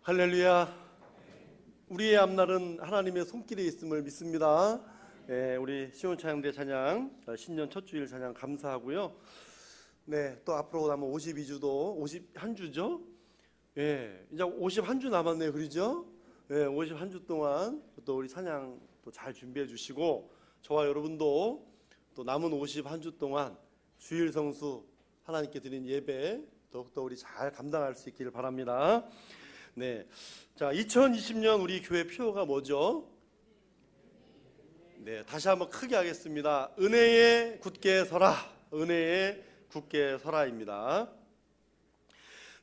할렐루야. 우리의 앞날은 하나님의 손길에 있음을 믿습니다. 우리 시온찬양대 찬양 신년 첫 주일 찬양 감사하고요. 네, 또 앞으로 남은 52주도 51주죠. 이제 51주 남았네요. 그러죠? 51주 동안 또 우리 찬양 또 잘 준비해 주시고, 저와 여러분도 또 남은 51주 동안 주일 성수 하나님께 드린 예배 더욱더 우리 잘 감당할 수 있기를 바랍니다. 네, 자, 2020년 우리 교회 표어가 뭐죠? 네, 다시 한번 크게 하겠습니다. 은혜에 굳게 서라. 은혜에 굳게 서라입니다.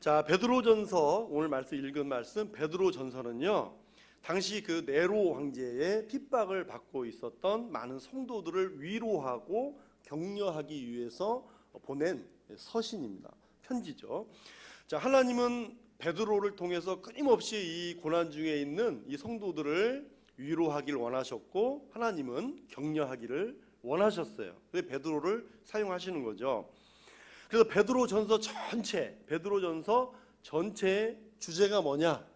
자, 베드로전서, 오늘 말씀 읽은 말씀 베드로전서는요, 당시 그 네로 황제의 핍박을 받고 있었던 많은 성도들을 위로하고 격려하기 위해서 보낸 서신입니다. 편지죠. 자, 하나님은 베드로를 통해서 끊임없이 이 고난 중에 있는 이 성도들을 위로하기를 원하셨고, 하나님은 격려하기를 원하셨어요. 그래서 베드로를 사용하시는 거죠. 그래서 베드로전서 전체의 주제가 뭐냐?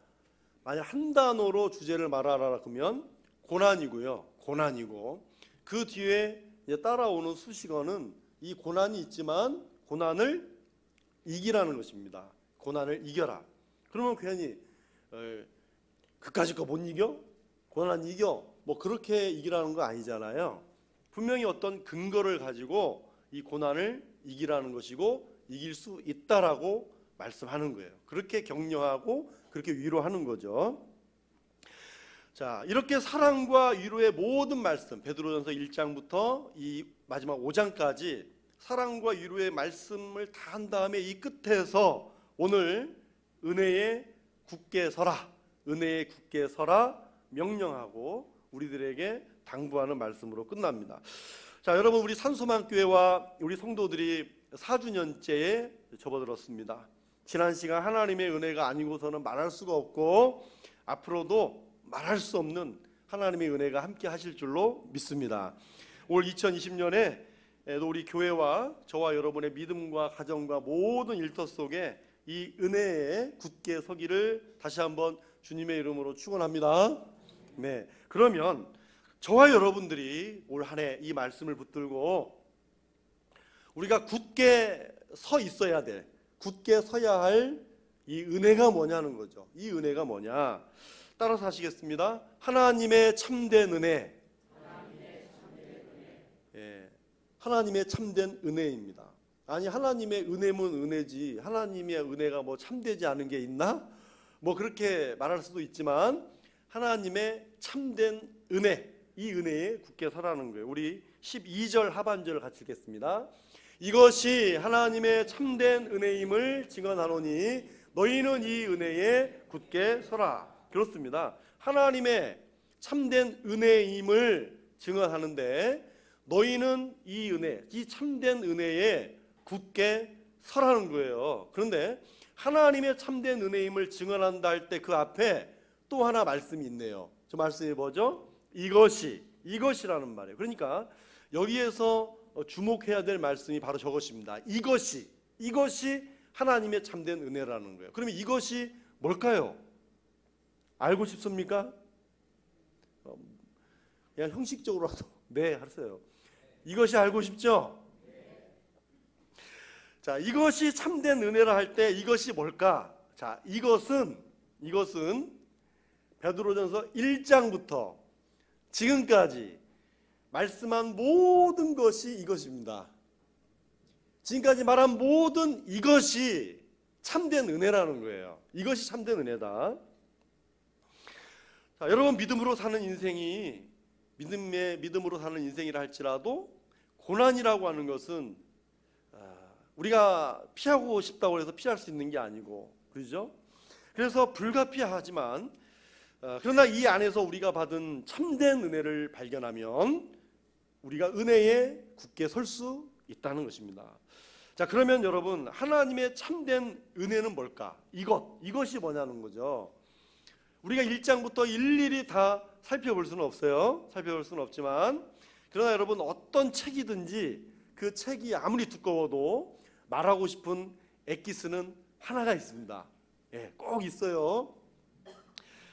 만약 한 단어로 주제를 말하라 그러면 고난이고요. 고난이고, 그 뒤에 이제 따라오는 수식어는 이 고난이 있지만 고난을 이기라는 것입니다. 고난을 이겨라. 그러면 괜히 그까짓 거 못 이겨? 고난 이겨? 뭐 그렇게 이기라는 거 아니잖아요. 분명히 어떤 근거를 가지고 이 고난을 이기라는 것이고, 이길 수 있다라고 말씀하는 거예요. 그렇게 격려하고 그렇게 위로하는 거죠. 자, 이렇게 사랑과 위로의 모든 말씀, 베드로전서 1장부터 이 마지막 5장까지 사랑과 위로의 말씀을 다 한 다음에 이 끝에서 오늘 은혜에 굳게 서라, 은혜에 굳게 서라 명령하고 우리들에게 당부하는 말씀으로 끝납니다. 자, 여러분, 우리 산소망교회와 우리 성도들이 4주년째에 접어들었습니다. 지난 시간 하나님의 은혜가 아니고서는 말할 수가 없고, 앞으로도 말할 수 없는 하나님의 은혜가 함께 하실 줄로 믿습니다. 올 2020년에 우리 교회와 저와 여러분의 믿음과 가정과 모든 일터 속에 이 은혜에 굳게 서기를 다시 한번 주님의 이름으로 축원합니다. 네, 그러면 저와 여러분들이 올 한 해 이 말씀을 붙들고 우리가 굳게 서 있어야 돼. 굳게 서야 할 이 은혜가 뭐냐는 거죠. 이 은혜가 뭐냐? 따라서 하시겠습니다. 하나님의 참된 은혜. 하나님의 참된 은혜입니다. 아니, 하나님의 은혜면 은혜지 하나님의 은혜가 뭐 참되지 않은 게 있나? 뭐 그렇게 말할 수도 있지만 하나님의 참된 은혜, 이 은혜에 굳게 서라는 거예요. 우리 12절 하반절을 같이 읽겠습니다. 이것이 하나님의 참된 은혜임을 증언하노니 너희는 이 은혜에 굳게 서라. 그렇습니다. 하나님의 참된 은혜임을 증언하는데 너희는 이 은혜, 이 참된 은혜에 굳게 서라는 거예요. 그런데 하나님의 참된 은혜임을 증언한다 할 때 그 앞에 또 하나 말씀이 있네요. 저 말씀이 뭐죠? 이것이라는 말이에요. 그러니까 여기에서 주목해야 될 말씀이 바로 저것입니다. 이것이 하나님의 참된 은혜라는 거예요. 그러면 이것이 뭘까요? 알고 싶습니까? 그냥 형식적으로라도 네 하세요. 이것이 알고 싶죠? 자, 이것이 참된 은혜라 할 때 이것이 뭘까? 자, 이것은 베드로전서 1장부터 지금까지 말씀한 모든 것이 이것입니다. 지금까지 말한 모든 이것이 참된 은혜라는 거예요. 이것이 참된 은혜다. 자, 여러분, 믿음으로 사는 인생이 믿음으로 사는 인생이라 할지라도 고난이라고 하는 것은 우리가 피하고 싶다고 해서 피할 수 있는 게 아니고, 그렇죠? 그래서 불가피하지만 그러나 이 안에서 우리가 받은 참된 은혜를 발견하면 우리가 은혜에 굳게 설 수 있다는 것입니다. 자, 그러면 여러분, 하나님의 참된 은혜는 뭘까? 이것이 뭐냐는 거죠. 우리가 1장부터 일일이 다 살펴볼 수는 없어요. 살펴볼 수는 없지만, 그러나 여러분, 어떤 책이든지 그 책이 아무리 두꺼워도 말하고 싶은 엑기스는 하나가 있습니다. 꼭 있어요.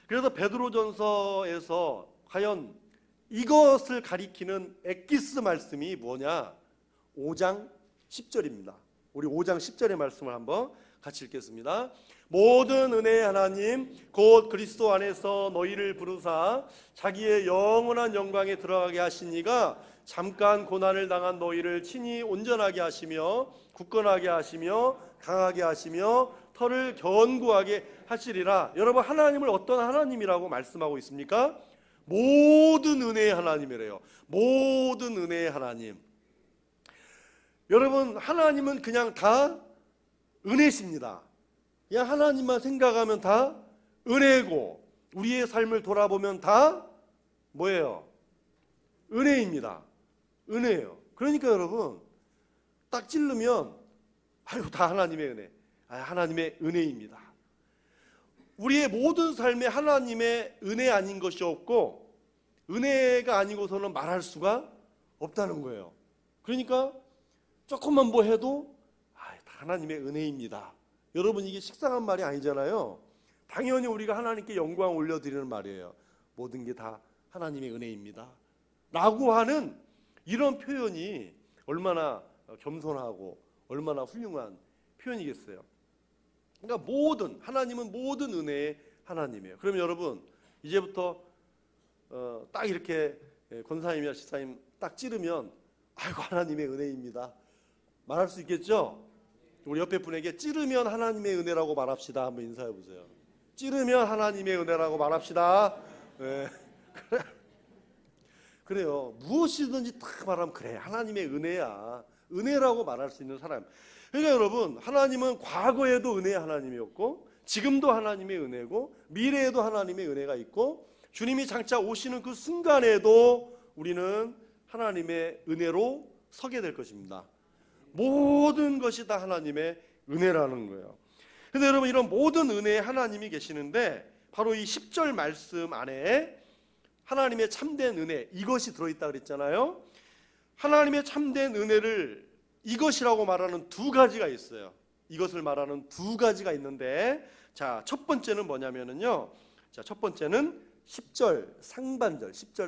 그래서 베드로전서에서 과연 이것을 가리키는 엑기스 말씀이 뭐냐? 5장 10절입니다. 우리 5장 10절의 말씀을 한번 같이 읽겠습니다. 모든 은혜의 하나님 곧 그리스도 안에서 너희를 부르사 자기의 영원한 영광에 들어가게 하신 이가 잠깐 고난을 당한 너희를 친히 온전하게 하시며 굳건하게 하시며 강하게 하시며 터를 견고하게 하시리라. 여러분, 하나님을 어떤 하나님이라고 말씀하고 있습니까? 모든 은혜의 하나님이래요. 모든 은혜의 하나님. 여러분, 하나님은 그냥 다 은혜십니다. 그냥 하나님만 생각하면 다 은혜고, 우리의 삶을 돌아보면 다 뭐예요? 은혜입니다. 은혜예요. 그러니까 여러분, 딱 찌르면 아유, 다 하나님의 은혜. 하나님의 은혜입니다. 우리의 모든 삶에 하나님의 은혜 아닌 것이 없고, 은혜가 아니고서는 말할 수가 없다는 거예요. 그러니까 조금만 뭐 해도 다 하나님의 은혜입니다. 여러분, 이게 식상한 말이 아니잖아요. 당연히 우리가 하나님께 영광 올려드리는 말이에요. 모든 게 다 하나님의 은혜입니다 라고 하는 이런 표현이 얼마나 겸손하고 얼마나 훌륭한 표현이겠어요. 그러니까 하나님은 모든 은혜의 하나님이에요. 그러면 여러분, 이제부터 딱 이렇게 권사님이나 집사님 딱 찌르면 아이고 하나님의 은혜입니다 말할 수 있겠죠? 우리 옆에 분에게 찌르면 하나님의 은혜라고 말합시다 한번 인사해 보세요. 찌르면 하나님의 은혜라고 말합시다. 네. 그래요. 무엇이든지 딱 말하면 그래 하나님의 은혜야, 은혜라고 말할 수 있는 사람. 그러니까 여러분, 하나님은 과거에도 은혜의 하나님이었고 지금도 하나님의 은혜고 미래에도 하나님의 은혜가 있고 주님이 장차 오시는 그 순간에도 우리는 하나님의 은혜로 서게 될 것입니다. 모든 것이 다 하나님의 은혜라는 거예요. 그런데 여러분, 이런 모든 은혜의 하나님이 계시는데 바로 이 10절 말씀 안에 하나님의 참된 은혜, 이것이 들어있다 그랬잖아요. 하나님의 참된 은혜를 이것이라고 말하는 두 가지가 있어요. 이것을 말하는 두 가지가 있는데, 자, 첫 번째는 뭐냐면요. 자, 첫 번째는 10절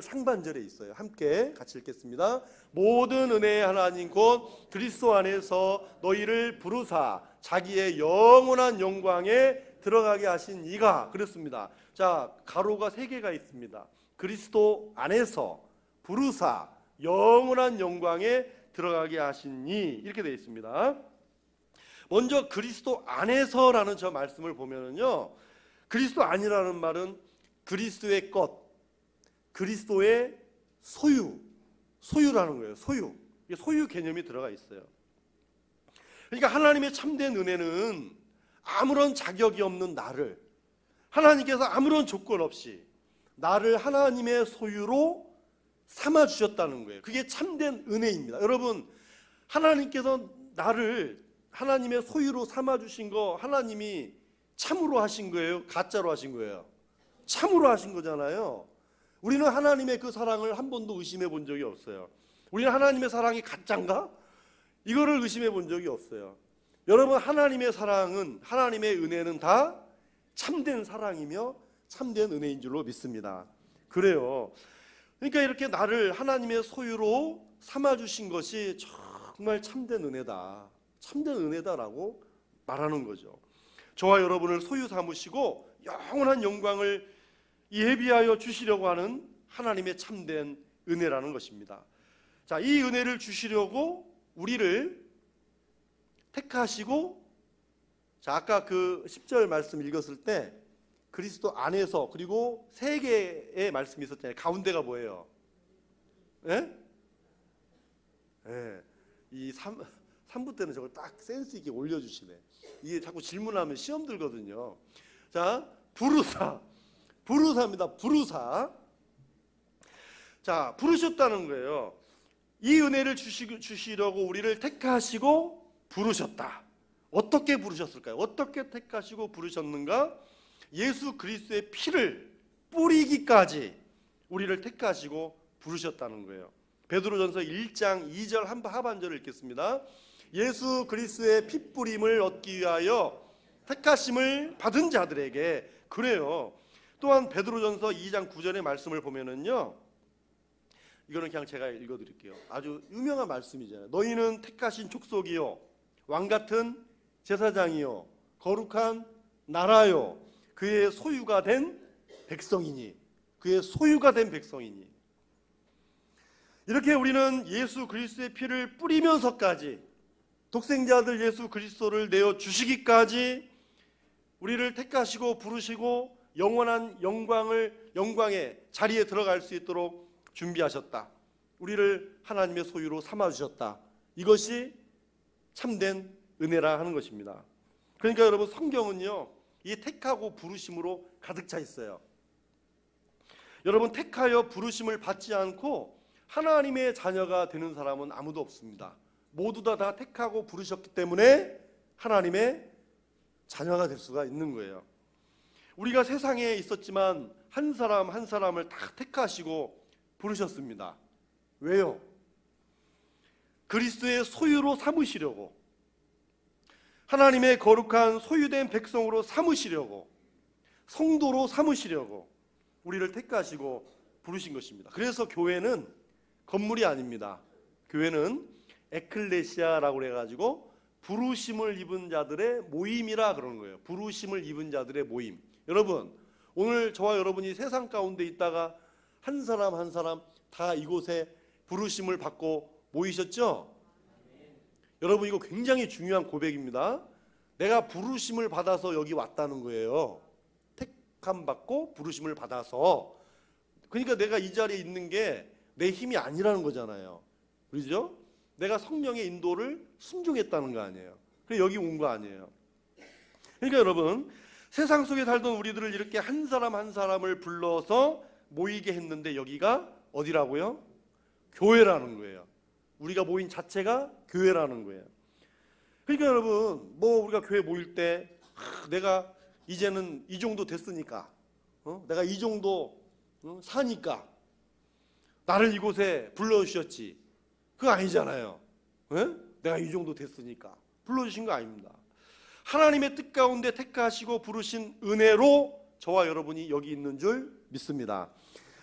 상반절에 있어요. 함께 같이 읽겠습니다. 모든 은혜의 하나님 곧 그리스도 안에서 너희를 부르사 자기의 영원한 영광에 들어가게 하신 이가, 그랬습니다. 자, 가로가 3개가 있습니다. 그리스도 안에서 부르사 영원한 영광에 들어가게 하시니, 이렇게 되어 있습니다. 먼저 그리스도 안에서라는 저 말씀을 보면은요, 그리스도 안이라는 말은 그리스도의 것, 그리스도의 소유라는 거예요. 소유 개념이 들어가 있어요. 그러니까 하나님의 참된 은혜는 아무런 자격이 없는 나를, 하나님께서 아무런 조건 없이 나를 하나님의 소유로 삼아주셨다는 거예요. 그게 참된 은혜입니다. 여러분, 하나님께서 나를 하나님의 소유로 삼아주신 거 하나님이 참으로 하신 거예요? 가짜로 하신 거예요? 참으로 하신 거잖아요. 우리는 하나님의 그 사랑을 한 번도 의심해 본 적이 없어요. 우리는 하나님의 사랑이 가짜인가? 이거를 의심해 본 적이 없어요. 여러분, 하나님의 사랑은, 하나님의 은혜는 다 참된 사랑이며 참된 은혜인 줄로 믿습니다. 그래요. 그러니까 이렇게 나를 하나님의 소유로 삼아주신 것이 정말 참된 은혜다, 참된 은혜다라고 말하는 거죠. 저와 여러분을 소유 삼으시고 영원한 영광을 예비하여 주시려고 하는 하나님의 참된 은혜라는 것입니다. 자, 이 은혜를 주시려고 우리를 택하시고, 자, 아까 그 10절 말씀 읽었을 때 그리스도 안에서, 그리고 3개의 말씀이 있었잖아요. 가운데가 뭐예요? 예? 예. 이 3부 때는 저걸 딱 센스 있게 올려주시네. 이게 자꾸 질문하면 시험 들거든요. 자, 부르사입니다. 부르사. 자, 부르셨다는 거예요. 이 은혜를 주시려고 우리를 택하시고 부르셨다. 어떻게 부르셨을까요? 어떻게 택하시고 부르셨는가? 예수 그리스도의 피를 뿌리기까지 우리를 택하시고 부르셨다는 거예요. 베드로전서 1장 2절 하반절을 읽겠습니다. 예수 그리스도의 피 뿌림을 얻기 위하여 택하심을 받은 자들에게, 그래요, 또한 베드로전서 2장 9절의 말씀을 보면은요, 이거는 그냥 제가 읽어드릴게요. 아주 유명한 말씀이잖아요. 너희는 택하신 족속이요, 왕같은 제사장이요, 거룩한 나라요, 그의 소유가 된 백성이니. 그의 소유가 된 백성이니. 이렇게 우리는 예수 그리스도의 피를 뿌리면서까지, 독생자들 예수 그리스도를 내어 주시기까지 우리를 택하시고 부르시고 영원한 영광의 자리에 들어갈 수 있도록 준비하셨다. 우리를 하나님의 소유로 삼아주셨다. 이것이 참된 은혜라 하는 것입니다. 그러니까 여러분, 성경은요, 이 택하고 부르심으로 가득 차 있어요. 여러분, 택하여 부르심을 받지 않고 하나님의 자녀가 되는 사람은 아무도 없습니다. 모두 다 택하고 부르셨기 때문에 하나님의 자녀가 될 수가 있는 거예요. 우리가 세상에 있었지만 한 사람 한 사람을 다 택하시고 부르셨습니다. 왜요? 그리스도의 소유로 삼으시려고, 하나님의 거룩한 소유된 백성으로 삼으시려고, 성도로 삼으시려고 우리를 택하시고 부르신 것입니다. 그래서 교회는 건물이 아닙니다. 교회는 에클레시아라고 해가지고 부르심을 입은 자들의 모임이라 그러는 거예요. 부르심을 입은 자들의 모임. 여러분, 오늘 저와 여러분이 세상 가운데 있다가 한 사람 한 사람 다 이곳에 부르심을 받고 모이셨죠? 여러분, 이거 굉장히 중요한 고백입니다. 내가 부르심을 받아서 여기 왔다는 거예요. 택함 받고 부르심을 받아서. 그러니까 내가 이 자리에 있는 게 내 힘이 아니라는 거잖아요. 그렇죠? 내가 성령의 인도를 순종했다는 거 아니에요. 그래서 여기 온 거 아니에요. 그러니까 여러분, 세상 속에 살던 우리들을 이렇게 한 사람 한 사람을 불러서 모이게 했는데 여기가 어디라고요? 교회라는 거예요. 우리가 모인 자체가 교회라는 거예요. 그러니까 여러분, 우리가 교회 모일 때 내가 이제는 이 정도 됐으니까, 내가 이 정도 사니까 나를 이곳에 불러주셨지, 그거 아니잖아요. 내가 이 정도 됐으니까 불러주신 거 아닙니다. 하나님의 뜻 가운데 택하시고 부르신 은혜로 저와 여러분이 여기 있는 줄 믿습니다.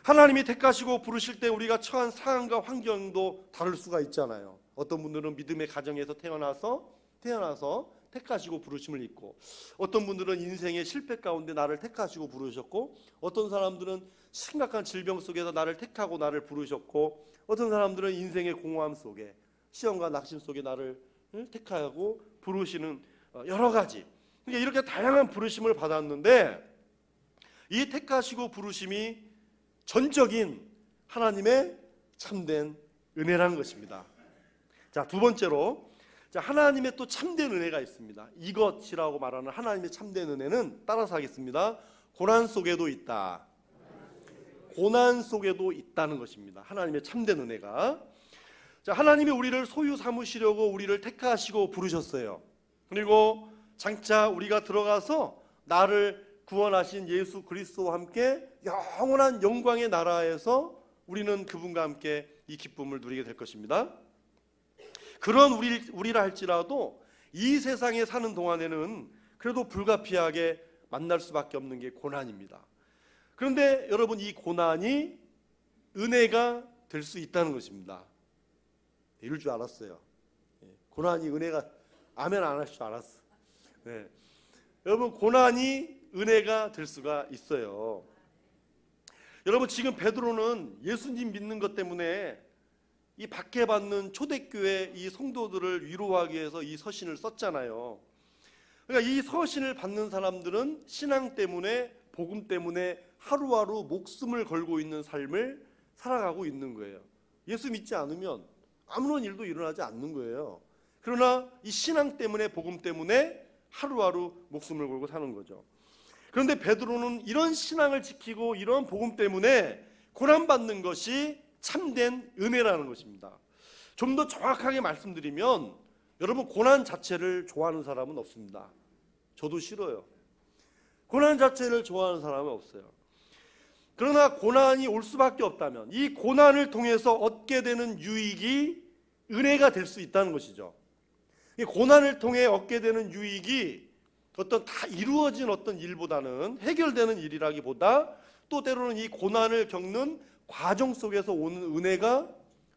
하나님이 택하시고 부르실 때 우리가 처한 상황과 환경도 다를 수가 있잖아요. 어떤 분들은 믿음의 가정에서 태어나서 택하시고 부르심을 입고, 어떤 분들은 인생의 실패 가운데 나를 택하시고 부르셨고, 어떤 사람들은 심각한 질병 속에서 나를 택하고 나를 부르셨고, 어떤 사람들은 인생의 공허함 속에, 시험과 낙심 속에 나를 택하고 부르시는 여러 가지, 그러니까 이렇게 다양한 부르심을 받았는데, 이 택하시고 부르심이 전적인 하나님의 참된 은혜라는 것입니다. 자, 두 번째로, 하나님의 또 참된 은혜가 있습니다. 이것이라고 말하는 하나님의 참된 은혜는, 따라서 하겠습니다. 고난 속에도 있다. 고난 속에도 있다는 것입니다. 하나님의 참된 은혜가. 자, 하나님이 우리를 소유 삼으시려고 우리를 택하시고 부르셨어요. 그리고 장차 우리가 들어가서 나를 구원하신 예수 그리스도와 함께 영원한 영광의 나라에서 우리는 그분과 함께 이 기쁨을 누리게 될 것입니다. 그런 우리라 할지라도 이 세상에 사는 동안에는 그래도 불가피하게 만날 수밖에 없는 게 고난입니다. 그런데 여러분, 이 고난이 은혜가 될 수 있다는 것입니다. 이럴 줄 알았어요. 고난이 은혜가, 아멘 안 할 줄 알았어. 네. 여러분, 고난이 은혜가 될 수가 있어요. 여러분, 지금 베드로는 예수님 믿는 것 때문에 이 박해받는 초대교회 이 성도들을 위로하기 위해서 이 서신을 썼잖아요. 그러니까 이 서신을 받는 사람들은 신앙 때문에, 복음 때문에 하루하루 목숨을 걸고 있는 삶을 살아가고 있는 거예요. 예수 믿지 않으면 아무런 일도 일어나지 않는 거예요. 그러나 이 신앙 때문에, 복음 때문에 하루하루 목숨을 걸고 사는 거죠. 그런데 베드로는 이런 신앙을 지키고 이런 복음 때문에 고난받는 것이 참된 은혜라는 것입니다. 좀 더 정확하게 말씀드리면, 여러분, 고난 자체를 좋아하는 사람은 없습니다. 저도 싫어요. 고난 자체를 좋아하는 사람은 없어요. 그러나 고난이 올 수밖에 없다면 이 고난을 통해서 얻게 되는 유익이 은혜가 될 수 있다는 것이죠. 이 고난을 통해 얻게 되는 유익이 어떤 다 이루어진 어떤 일보다는, 해결되는 일이라기보다 또 때로는 이 고난을 겪는 과정 속에서 오는 은혜가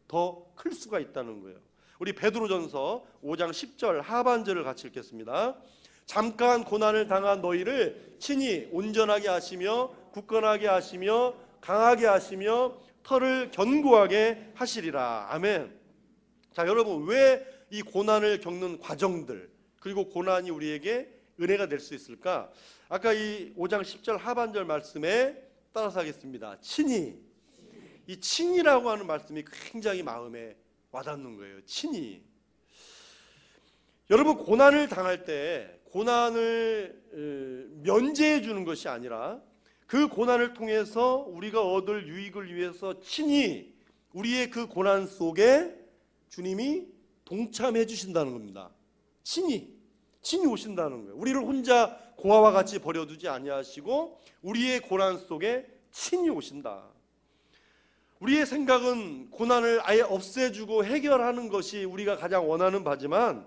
더 클 수가 있다는 거예요. 우리 베드로전서 5장 10절 하반절을 같이 읽겠습니다. 잠깐 고난을 당한 너희를 친히 온전하게 하시며 굳건하게 하시며 강하게 하시며 털을 견고하게 하시리라. 아멘. 자, 여러분, 왜 이 고난을 겪는 과정들, 그리고 고난이 우리에게 은혜가 될 수 있을까? 아까 이 5장 10절 하반절 말씀에 따라서 하겠습니다. 친히. 이 친히라고 하는 말씀이 굉장히 마음에 와닿는 거예요. 친히. 여러분, 고난을 당할 때 고난을 면제해 주는 것이 아니라 그 고난을 통해서 우리가 얻을 유익을 위해서 친히 우리의 그 고난 속에 주님이 동참해 주신다는 겁니다. 친히 오신다는 거예요. 우리를 혼자 공화와 같이 버려두지 아니하시고 우리의 고난 속에 친히 오신다. 우리의 생각은 고난을 아예 없애주고 해결하는 것이 우리가 가장 원하는 바지만,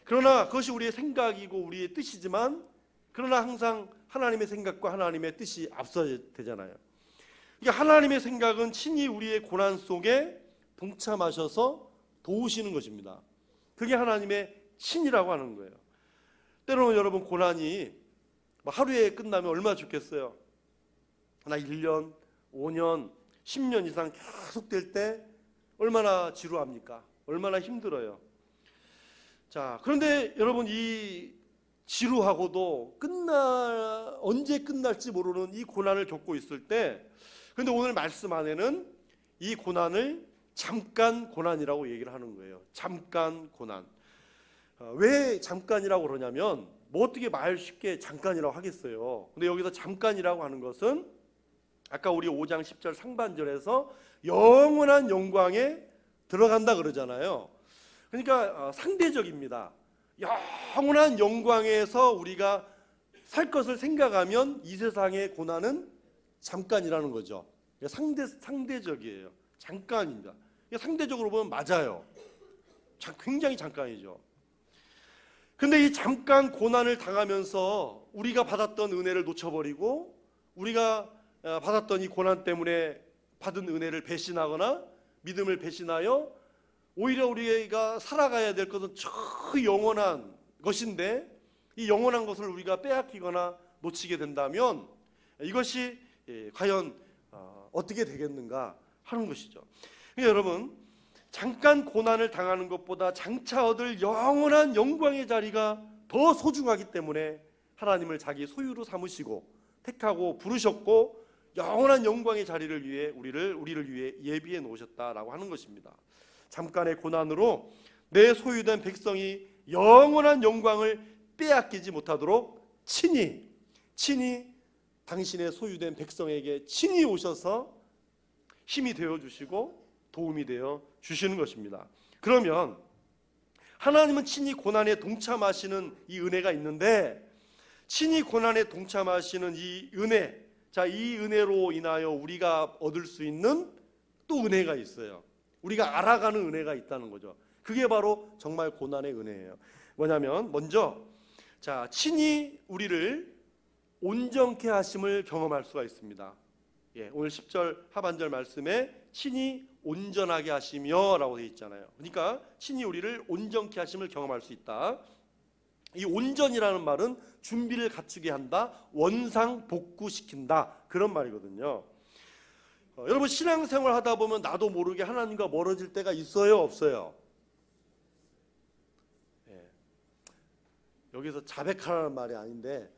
그러나 그것이 우리의 생각이고 우리의 뜻이지만, 그러나 항상 하나님의 생각과 하나님의 뜻이 앞서야 되잖아요. 그러니까 하나님의 생각은 친히 우리의 고난 속에 동참하셔서 도우시는 것입니다. 그게 하나님의 친이라고 하는 거예요. 때로는 여러분, 고난이 하루에 끝나면 얼마나 좋겠어요. 하나 1년, 5년, 10년 이상 계속될 때 얼마나 지루합니까? 얼마나 힘들어요. 자, 그런데 여러분, 이 지루하고도 언제 끝날지 모르는 이 고난을 겪고 있을 때, 그런데 오늘 말씀 안에는 이 고난을 잠깐 고난이라고 얘기를 하는 거예요. 잠깐 고난. 왜 잠깐이라고 그러냐면, 뭐 어떻게 말 쉽게 잠깐이라고 하겠어요. 근데 여기서 잠깐이라고 하는 것은 아까 우리 5장 10절 상반절에서 영원한 영광에 들어간다 그러잖아요. 그러니까 상대적입니다. 영원한 영광에서 우리가 살 것을 생각하면 이 세상의 고난은 잠깐이라는 거죠. 상대적이에요. 잠깐입니다. 상대적으로 보면 맞아요. 굉장히 잠깐이죠. 근데 이 잠깐 고난을 당하면서 우리가 받았던 은혜를 놓쳐버리고, 우리가 받았던 이 고난 때문에 받은 은혜를 배신하거나 믿음을 배신하여 오히려 우리가 살아가야 될 것은 저 영원한 것인데, 이 영원한 것을 우리가 빼앗기거나 놓치게 된다면 이것이 과연 어떻게 되겠는가 하는 것이죠. 그러니까 여러분, 잠깐 고난을 당하는 것보다 장차 얻을 영원한 영광의 자리가 더 소중하기 때문에 하나님을 자기 소유로 삼으시고 택하고 부르셨고 영원한 영광의 자리를 위해 우리를 위해 예비해 놓으셨다라고 하는 것입니다. 잠깐의 고난으로 내 소유된 백성이 영원한 영광을 빼앗기지 못하도록 친히 당신의 소유된 백성에게 친히 오셔서 힘이 되어 주시고 도움이 되어 주시는 것입니다. 그러면 하나님은 친히 고난에 동참하시는 이 은혜가 있는데, 친히 고난에 동참하시는 이 은혜, 자, 이 은혜로 인하여 우리가 얻을 수 있는 또 은혜가 있어요. 우리가 알아가는 은혜가 있다는 거죠. 그게 바로 정말 고난의 은혜예요. 뭐냐면, 먼저 자, 친히 우리를 온전케 하심을 경험할 수가 있습니다. 오늘 10절 하반절 말씀에 친히 온전하게 하시며 라고 되어 있잖아요. 그러니까 친히 우리를 온전케 하심을 경험할 수 있다. 이 온전이라는 말은 준비를 갖추게 한다, 원상복구시킨다, 그런 말이거든요. 여러분, 신앙생활 하다 보면 나도 모르게 하나님과 멀어질 때가 있어요, 없어요? 여기서 자백하라는 말이 아닌데,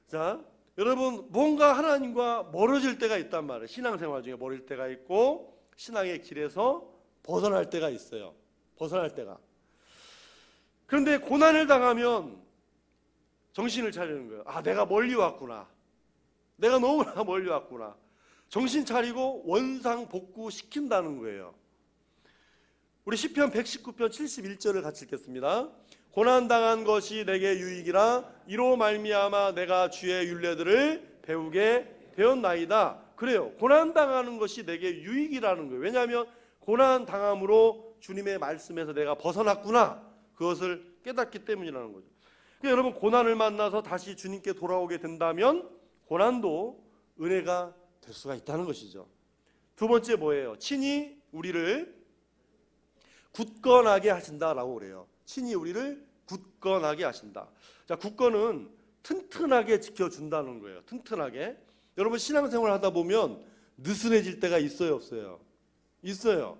자, 여러분, 뭔가 하나님과 멀어질 때가 있단 말이에요. 신앙생활 중에 멀어질 때가 있고 신앙의 길에서 벗어날 때가 있어요. 벗어날 때가. 그런데 고난을 당하면 정신을 차리는 거예요. 아, 내가 멀리 왔구나. 내가 너무나 멀리 왔구나. 정신 차리고 원상복구 시킨다는 거예요. 우리 시편 119편 71절을 같이 읽겠습니다. 고난당한 것이 내게 유익이라 이로 말미암아 내가 주의 율례들을 배우게 되었나이다. 그래요. 고난당하는 것이 내게 유익이라는 거예요. 왜냐하면 고난당함으로 주님의 말씀에서 내가 벗어났구나, 그것을 깨닫기 때문이라는 거죠. 그러니까 여러분, 고난을 만나서 다시 주님께 돌아오게 된다면 고난도 은혜가 될 수가 있다는 것이죠. 두 번째 뭐예요? 친히 우리를 굳건하게 하신다라고 그래요. 친히 우리를 굳건하게 하신다. 자, 굳건은 튼튼하게 지켜준다는 거예요. 튼튼하게. 여러분, 신앙생활 하다 보면 느슨해질 때가 있어요, 없어요? 있어요.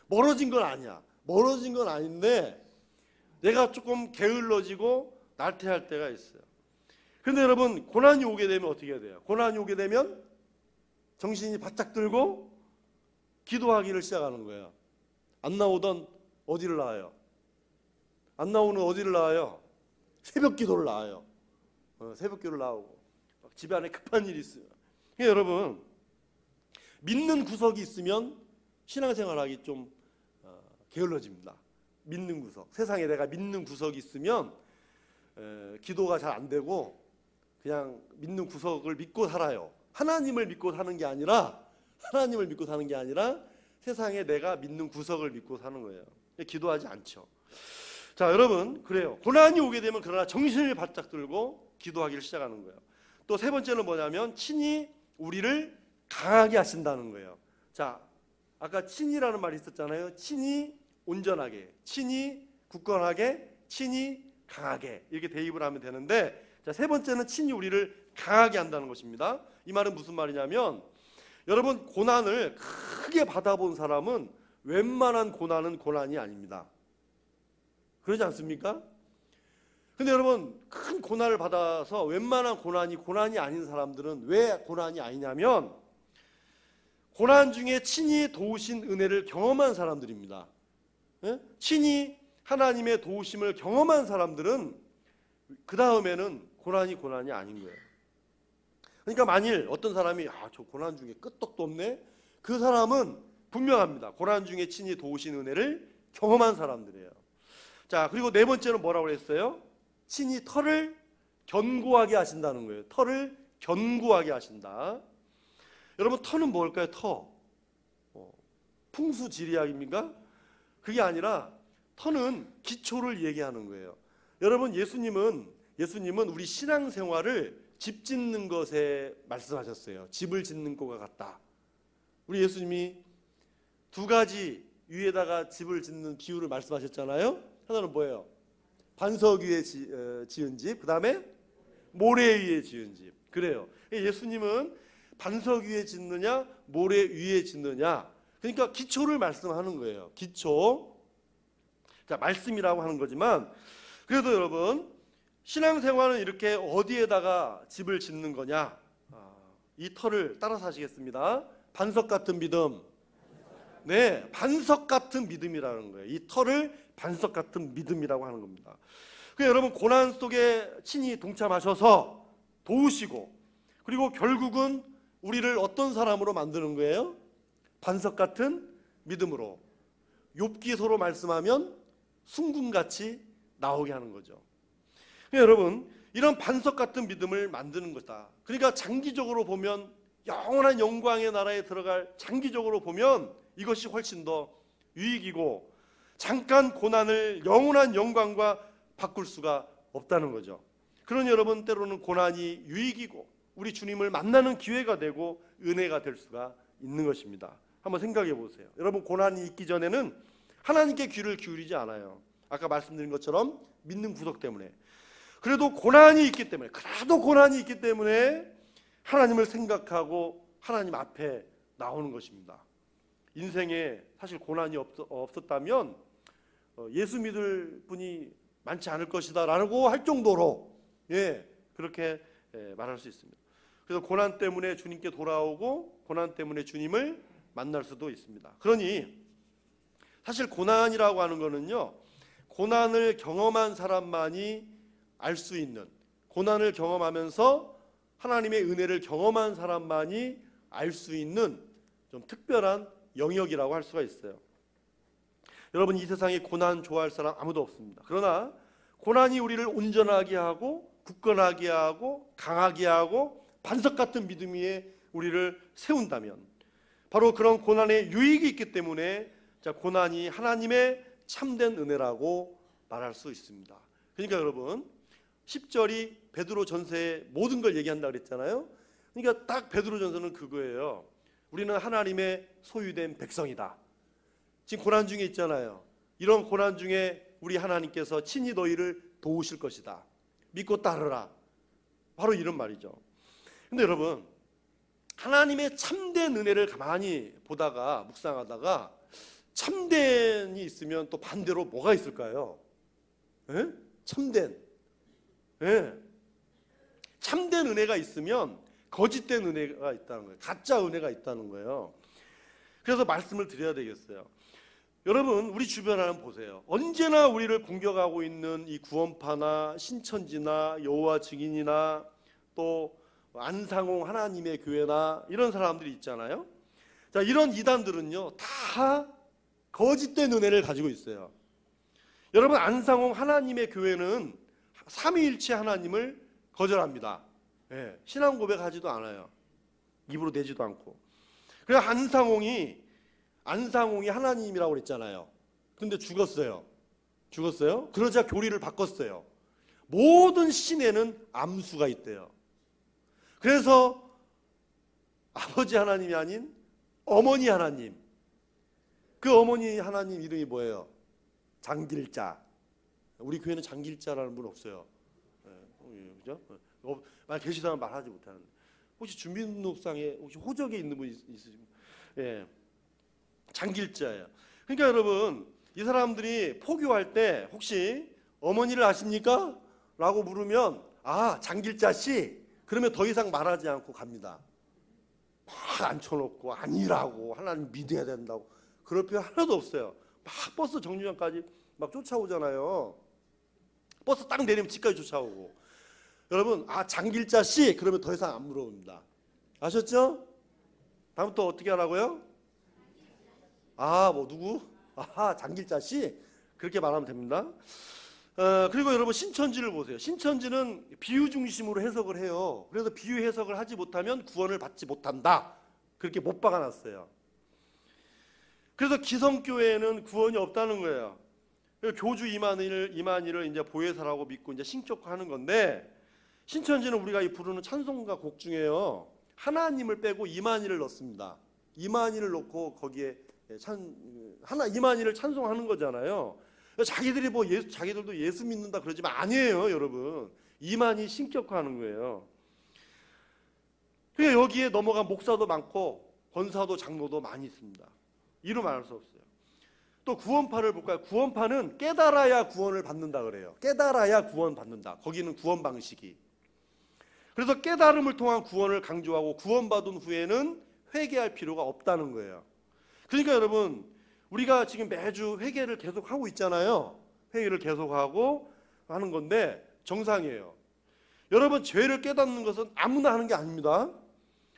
멀어진 건 아니야. 멀어진 건 아닌데 내가 조금 게을러지고 나태할 때가 있어요. 그런데 여러분, 고난이 오게 되면 어떻게 해야 돼요? 고난이 오게 되면 정신이 바짝 들고 기도하기를 시작하는 거예요. 안 나오던 어디를 나와요? 안 나오는 어디를 나와요? 새벽 기도를 나와요. 새벽 기도를 나오고 집에 안에 급한 일이 있어요. 그러니까 여러분, 믿는 구석이 있으면 신앙생활하기 좀 게을러집니다. 믿는 구석. 세상에 내가 믿는 구석이 있으면 기도가 잘 안 되고 그냥 믿는 구석을 믿고 살아요. 하나님을 믿고 사는 게 아니라 세상에 내가 믿는 구석을 믿고 사는 거예요. 기도하지 않죠. 자, 여러분, 그래요. 고난이 오게 되면 그러나 정신을 바짝 들고 기도하기를 시작하는 거예요. 또 세 번째는 뭐냐면 친히 우리를 강하게 하신다는 거예요. 자, 아까 친히라는 말이 있었잖아요. 친히 온전하게, 친히 굳건하게, 친히 강하게, 이렇게 대입을 하면 되는데, 자, 세 번째는 친히 우리를 강하게 한다는 것입니다. 이 말은 무슨 말이냐면, 여러분, 고난을 크게 받아본 사람은 웬만한 고난은 고난이 아닙니다. 그러지 않습니까? 근데 여러분, 큰 고난을 받아서 웬만한 고난이 아닌 사람들은 왜 고난이 아니냐면, 고난 중에 친히 도우신 은혜를 경험한 사람들입니다. 친히 하나님의 도우심을 경험한 사람들은 그 다음에는 고난이 아닌 거예요. 그러니까 만일 어떤 사람이 저 고난 중에 끄떡도 없네, 그 사람은 분명합니다. 고난 중에 친히 도우신 은혜를 경험한 사람들이에요. 자, 그리고 네 번째는 뭐라고 그랬어요? 친히 터를 견고하게 하신다는 거예요. 터를 견고하게 하신다. 여러분, 터는 뭘까요? 터. 풍수지리학입니까? 그게 아니라 터는 기초를 얘기하는 거예요. 여러분, 예수님은 우리 신앙생활을 집 짓는 것에 말씀하셨어요. 집을 짓는 것과 같다. 우리 예수님이 두 가지 위에다가 집을 짓는 비유를 말씀하셨잖아요. 하나는 뭐예요? 반석 위에 지은 집, 그 다음에 모래 위에 지은 집. 그래요. 예수님은 반석 위에 짓느냐 모래 위에 짓느냐, 그러니까 기초를 말씀하는 거예요. 기초. 자, 말씀이라고 하는 거지만, 그래도 여러분, 신앙생활은 이렇게 어디에다가 집을 짓는 거냐? 이 터를 따라서 하시겠습니다. 반석 같은 믿음. 네, 반석 같은 믿음이라는 거예요. 이 터를 반석 같은 믿음이라고 하는 겁니다. 그래서 여러분, 고난 속에 친히 동참하셔서 도우시고, 그리고 결국은 우리를 어떤 사람으로 만드는 거예요? 반석 같은 믿음으로. 욥기서로 말씀하면 숭금같이 나오게 하는 거죠. 여러분, 이런 반석 같은 믿음을 만드는 거다. 그러니까 장기적으로 보면, 영원한 영광의 나라에 들어갈 장기적으로 보면 이것이 훨씬 더 유익이고, 잠깐 고난을 영원한 영광과 바꿀 수가 없다는 거죠. 그러니 여러분, 때로는 고난이 유익이고 우리 주님을 만나는 기회가 되고 은혜가 될 수가 있는 것입니다. 한번 생각해 보세요. 여러분, 고난이 있기 전에는 하나님께 귀를 기울이지 않아요. 아까 말씀드린 것처럼 믿는 구석 때문에. 그래도 고난이 있기 때문에 하나님을 생각하고 하나님 앞에 나오는 것입니다. 인생에 사실 고난이 없었다면 예수 믿을 분이 많지 않을 것이다 라고 할 정도로, 그렇게 말할 수 있습니다. 그래서 고난 때문에 주님께 돌아오고 고난 때문에 주님을 만날 수도 있습니다. 그러니 사실 고난이라고 하는 거는요, 고난을 경험한 사람만이 알 수 있는, 고난을 경험하면서 하나님의 은혜를 경험한 사람만이 알 수 있는 좀 특별한 영역이라고 할 수가 있어요. 여러분, 이 세상에 고난 좋아할 사람 아무도 없습니다. 그러나 고난이 우리를 온전하게 하고 굳건하게 하고 강하게 하고 반석 같은 믿음 위에 우리를 세운다면, 바로 그런 고난에 유익이 있기 때문에 고난이 하나님의 참된 은혜라고 말할 수 있습니다. 그러니까 여러분 10절이 베드로 전서의 모든 걸 얘기한다 그랬잖아요. 그러니까 딱 베드로 전서는 그거예요. 우리는 하나님의 소유된 백성이다. 지금 고난 중에 있잖아요. 이런 고난 중에 우리 하나님께서 친히 너희를 도우실 것이다. 믿고 따르라. 바로 이런 말이죠. 근데 여러분, 하나님의 참된 은혜를 가만히 보다가 묵상하다가 참된이 있으면 또 반대로 뭐가 있을까요? 에? 참된. 예. 참된 은혜가 있으면 거짓된 은혜가 있다는 거예요. 가짜 은혜가 있다는 거예요. 그래서 말씀을 드려야 되겠어요. 여러분, 우리 주변을 한번 보세요. 언제나 우리를 공격하고 있는 이 구원파나 신천지나 여호와 증인이나 또 안상홍 하나님의 교회나 이런 사람들이 있잖아요. 자, 이런 이단들은요, 다 거짓된 은혜를 가지고 있어요. 여러분, 안상홍 하나님의 교회는 삼위일체 하나님을 거절합니다. 예, 신앙 고백하지도 않아요. 입으로 내지도 않고. 그래서 안상홍이 하나님이라고 그랬잖아요. 근데 죽었어요. 그러자 교리를 바꿨어요. 모든 신에는 암수가 있대요. 그래서 아버지 하나님이 아닌 어머니 하나님, 그 어머니 하나님 이름이 뭐예요? 장길자. 우리 교회는 장길자라는 분 없어요. 그죠? 만약 계시다면 말하지 못하는데, 혹시 주민등록상에 혹시 호적에 있는 분 있으시면, 예, 장길자예요. 그러니까 여러분, 이 사람들이 포교할 때 혹시 어머니를 아십니까? 라고 물으면, 아, 장길자 씨. 그러면 더 이상 말하지 않고 갑니다. 막 앉혀놓고 아니라고, 하나님 믿어야 된다고, 그럴 필요 하나도 없어요. 막 버스 정류장까지 막 쫓아오잖아요. 버스 딱 내리면 집까지 쫓아오고. 여러분, 아, 장길자 씨, 그러면 더 이상 안 물어봅니다. 아셨죠? 다음부터 어떻게 하라고요? 아, 뭐 누구? 아하, 장길자 씨, 그렇게 말하면 됩니다. 그리고 여러분, 신천지를 보세요. 신천지는 비유 중심으로 해석을 해요. 그래서 비유 해석을 하지 못하면 구원을 받지 못한다, 그렇게 못 박아놨어요. 그래서 기성교회는 구원이 없다는 거예요. 교주 이만희를 이제 보혜사라고 믿고 이제 신격화하는 건데, 신천지는 우리가 부르는 찬송가 곡 중에요, 하나님을 빼고 이만희를 넣습니다. 이만희를 넣고 거기에 이만희를 찬송하는 거잖아요. 자기들이 자기들도 예수 믿는다 그러지만 아니에요, 여러분. 이만희 신격화하는 거예요. 그러니까 여기에 넘어간 목사도 많고 권사도 장로도 많이 있습니다. 이루 말할 수 없어요. 또 구원파를 볼까요? 구원파는 깨달아야 구원을 받는다 그래요. 깨달아야 구원 받는다. 거기는 구원 방식이. 그래서 깨달음을 통한 구원을 강조하고 구원받은 후에는 회개할 필요가 없다는 거예요. 그러니까 여러분, 우리가 지금 매주 회개를 계속하고 있잖아요. 회개를 계속하고 하는 건데 정상이에요. 여러분, 죄를 깨닫는 것은 아무나 하는 게 아닙니다.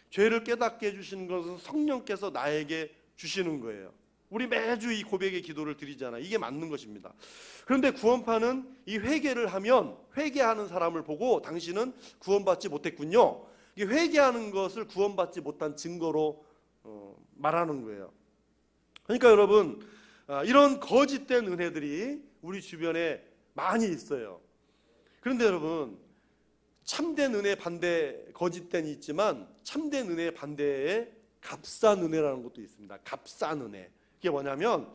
죄를 깨닫게 해주시는 것은 성령께서 나에게 주시는 거예요. 우리 매주 이 고백의 기도를 드리잖아요. 이게 맞는 것입니다. 그런데 구원파는 이 회개를 하면 회개하는 사람을 보고 당신은 구원받지 못했군요, 이 회개하는 것을 구원받지 못한 증거로 말하는 거예요. 그러니까 여러분, 이런 거짓된 은혜들이 우리 주변에 많이 있어요. 그런데 여러분, 참된 은혜 반대, 거짓된이 있지만 참된 은혜 반대에 값싼 은혜라는 것도 있습니다. 값싼 은혜. 이게 뭐냐면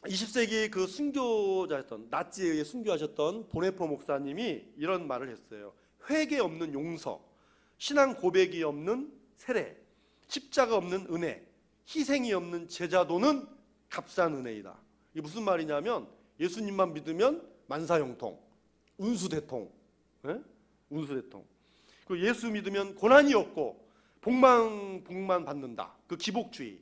20세기 그 순교자였던, 나치에 의해 순교하셨던 보네포 목사님이 이런 말을 했어요. 회개 없는 용서, 신앙 고백이 없는 세례, 십자가 없는 은혜, 희생이 없는 제자도는 값싼 은혜이다. 이게 무슨 말이냐면, 예수님만 믿으면 만사형통, 운수대통, 예? 운수대통. 그리고 예수 믿으면 고난이 없고 복만 받는다. 그 기복주의.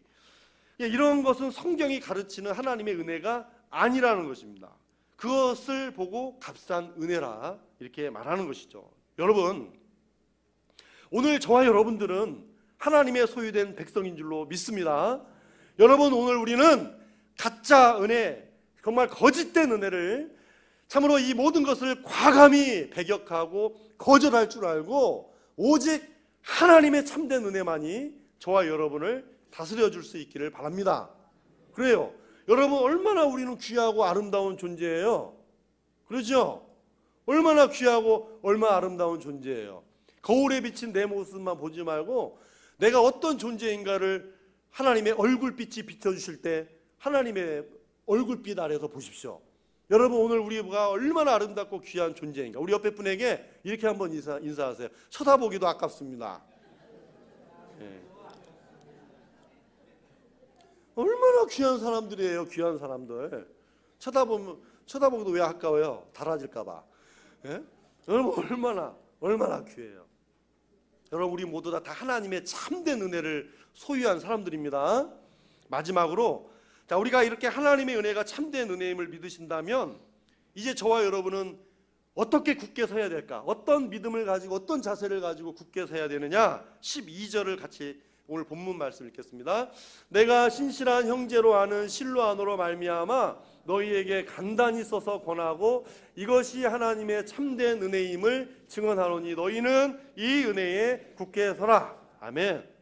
이런 것은 성경이 가르치는 하나님의 은혜가 아니라는 것입니다. 그것을 보고 값싼 은혜라 이렇게 말하는 것이죠. 여러분, 오늘 저와 여러분들은 하나님의 소유된 백성인 줄로 믿습니다. 여러분, 오늘 우리는 가짜 은혜, 정말 거짓된 은혜를, 참으로 이 모든 것을 과감히 배격하고 거절할 줄 알고 오직 하나님의 참된 은혜만이 저와 여러분을 다스려 줄 수 있기를 바랍니다. 그래요. 여러분, 얼마나 우리는 귀하고 아름다운 존재예요. 그렇죠? 얼마나 귀하고 얼마나 아름다운 존재예요. 거울에 비친 내 모습만 보지 말고 내가 어떤 존재인가를 하나님의 얼굴빛이 비춰주실 때 하나님의 얼굴빛 아래서 보십시오. 여러분, 오늘 우리가 얼마나 아름답고 귀한 존재인가. 우리 옆에 분에게 이렇게 한번 인사하세요. 쳐다보기도 아깝습니다. 예. 얼마나 귀한 사람들이에요. 귀한 사람들. 쳐다보기도 왜 아까워요? 달아질까 봐. 예? 여러분, 얼마나 귀해요. 여러분, 우리 모두 다 하나님의 참된 은혜를 소유한 사람들입니다. 마지막으로, 자, 우리가 이렇게 하나님의 은혜가 참된 은혜임을 믿으신다면 이제 저와 여러분은 어떻게 굳게 서야 될까? 어떤 믿음을 가지고 어떤 자세를 가지고 굳게 서야 되느냐? 12절을 같이 오늘 본문 말씀 읽겠습니다. 내가 신실한 형제로 아는 실로아노로 말미암아 너희에게 간단히 써서 권하고 이것이 하나님의 참된 은혜임을 증언하노니 너희는 이 은혜에 굳게 서라. 아멘.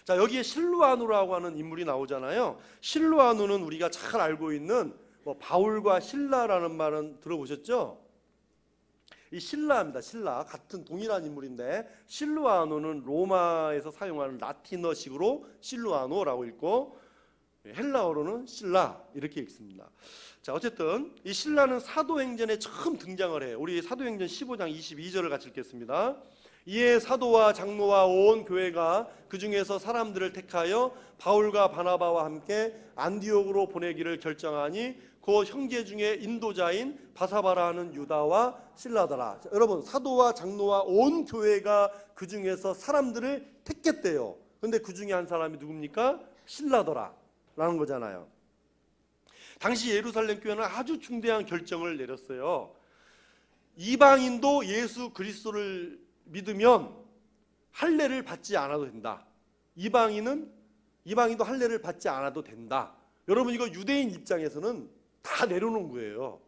자, 여기에 실로아노라고 하는 인물이 나오잖아요. 실로아노는 우리가 잘 알고 있는 바울과 실라라는 말은 들어보셨죠? 이 실라입니다. 실라, 같은 동일한 인물인데 실로아노는 로마에서 사용하는 라틴어식으로 실로아노라고 읽고 헬라어로는 실라 이렇게 읽습니다. 자, 어쨌든 이 실라는 사도행전에 처음 등장을 해요. 우리 사도행전 15장 22절을 같이 읽겠습니다. 이에 사도와 장로와 온 교회가 그 중에서 사람들을 택하여 바울과 바나바와 함께 안디옥으로 보내기를 결정하니 그 형제 중에 인도자인 바사바라 하는 유다와 실라더라. 자, 여러분, 사도와 장로와 온 교회가 그 중에서 사람들을 택했대요. 근데 그 중에 한 사람이 누굽니까? 실라더라 라는 거잖아요. 당시 예루살렘 교회는 아주 중대한 결정을 내렸어요. 이방인도 예수 그리스도를 믿으면 할례를 받지 않아도 된다. 이방인도 할례를 받지 않아도 된다. 여러분, 이거 유대인 입장에서는 다 내려놓은 거예요.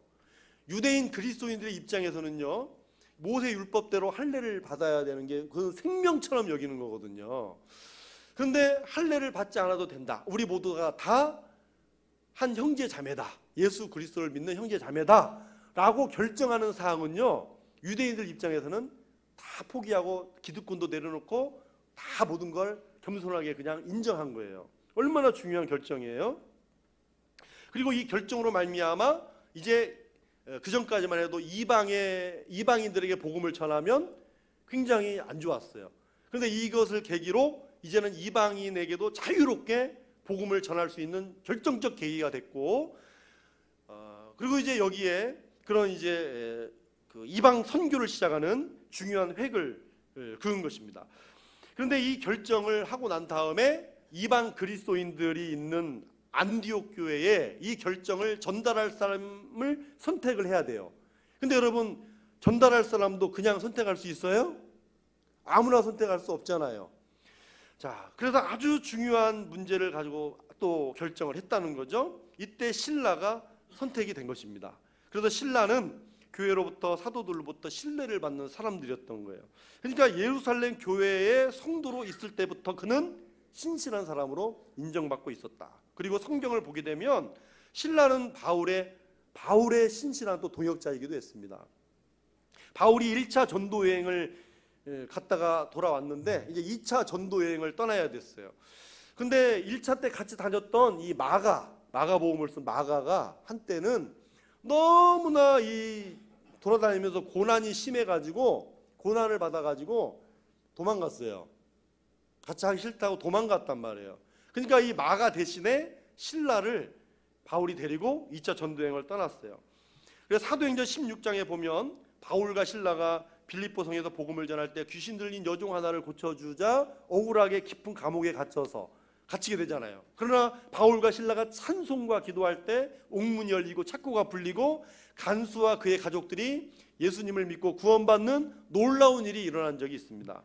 유대인 그리스도인들의 입장에서는요, 모세 율법대로 할례를 받아야 되는 게 그 생명처럼 여기는 거거든요. 그런데 할례를 받지 않아도 된다. 우리 모두가 다 한 형제 자매다. 예수 그리스도를 믿는 형제 자매다 라고 결정하는 사항은요, 유대인들 입장에서는 다 포기하고 기득권도 내려놓고 다 모든 걸 겸손하게 그냥 인정한 거예요. 얼마나 중요한 결정이에요. 그리고 이 결정으로 말미암아 이제 그 전까지만 해도 이방인들에게 복음을 전하면 굉장히 안 좋았어요. 그런데 이것을 계기로 이제는 이방인에게도 자유롭게 복음을 전할 수 있는 결정적 계기가 됐고, 그리고 이제 여기에 그런 이제 그 이방 선교를 시작하는 중요한 획을 그은 것입니다. 그런데 이 결정을 하고 난 다음에 이방 그리스도인들이 있는 안디옥 교회에 이 결정을 전달할 사람을 선택을 해야 돼요. 근데 여러분, 전달할 사람도 그냥 선택할 수 있어요? 아무나 선택할 수 없잖아요. 자, 그래서 아주 중요한 문제를 가지고 또 결정을 했다는 거죠. 이때 신라가 선택이 된 것입니다. 그래서 신라는 교회로부터 사도들로부터 신뢰를 받는 사람들이었던 거예요. 그러니까 예루살렘 교회의 성도로 있을 때부터 그는 신실한 사람으로 인정받고 있었다. 그리고 성경을 보게 되면 신라는 바울의 신실한 또 동역자이기도 했습니다. 바울이 1차 전도 여행을 갔다가 돌아왔는데 이제 2차 전도 여행을 떠나야 됐어요. 근데 1차 때 같이 다녔던 이 마가복음을 쓴 마가가 한때는 너무나 이 돌아다니면서 고난이 심해가지고 고난을 받아가지고 도망갔어요. 같이 하기 싫다고 도망갔단 말이에요. 그러니까 이 마가 대신에 신라를 바울이 데리고 2차 전도여행을 떠났어요. 그래서 사도행전 16장에 보면 바울과 신라가 빌립보 성에서 복음을 전할 때 귀신 들린 여종 하나를 고쳐주자 억울하게 깊은 감옥에 갇히게 되잖아요. 그러나 바울과 신라가 찬송과 기도할 때 옥문이 열리고 창고가 풀리고 간수와 그의 가족들이 예수님을 믿고 구원받는 놀라운 일이 일어난 적이 있습니다.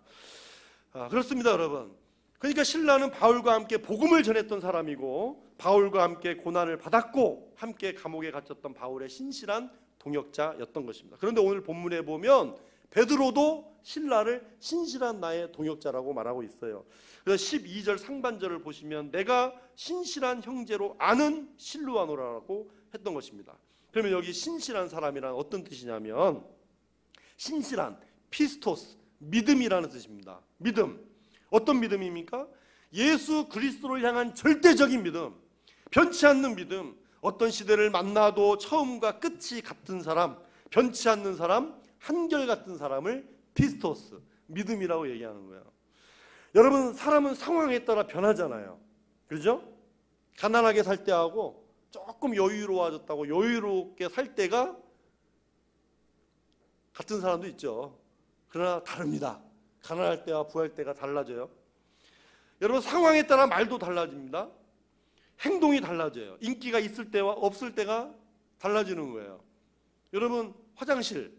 그렇습니다, 여러분. 그러니까 신라는 바울과 함께 복음을 전했던 사람이고 바울과 함께 고난을 받았고 함께 감옥에 갇혔던 바울의 신실한 동역자였던 것입니다. 그런데 오늘 본문에 보면 베드로도 신라를 신실한 나의 동역자라고 말하고 있어요. 그래서 12절 상반절을 보시면 내가 신실한 형제로 아는 실로아노라고 했던 것입니다. 그러면 여기 신실한 사람이란 어떤 뜻이냐면, 신실한, 피스토스, 믿음이라는 뜻입니다. 믿음. 어떤 믿음입니까? 예수 그리스도를 향한 절대적인 믿음, 변치 않는 믿음. 어떤 시대를 만나도 처음과 끝이 같은 사람, 변치 않는 사람, 한결같은 사람을 피스토스, 믿음이라고 얘기하는 거예요. 여러분, 사람은 상황에 따라 변하잖아요. 그렇죠? 가난하게 살 때하고 조금 여유로워졌다고 여유롭게 살 때가 같은 사람도 있죠. 그러나 다릅니다. 가난할 때와 부할 때가 달라져요. 여러분, 상황에 따라 말도 달라집니다. 행동이 달라져요. 인기가 있을 때와 없을 때가 달라지는 거예요. 여러분, 화장실